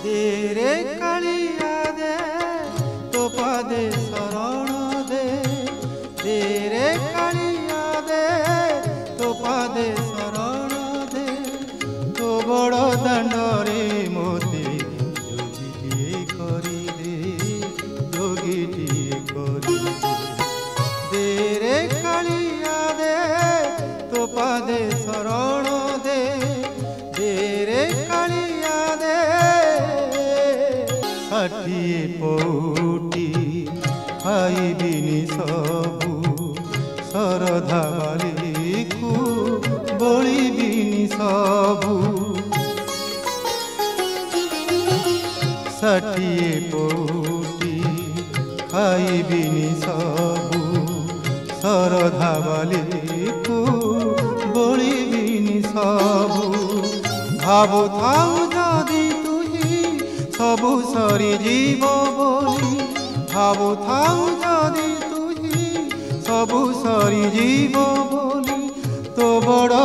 देरे कालिया दे तो पादे शरण दे देरे कालिया दे तो पादे शरण दे तो बड़ दांडरे मोते जोगीटिए करी दे जोगीटिए करी दे देरे कालिया दे तो पादे शरण दे देरे कालिया दे षाठिए पौटी खाइबिनी सबू शरधा बाली को बलिबिनी सबू षाठिए पौटी खाइबिनी सबू शरधा बाली को बलिबिनी सबू भावु थाउ जदि तुही सबु सरी जीव बोली भावु थाउ जदि तुही सबु सरी जीव बोली तो बड़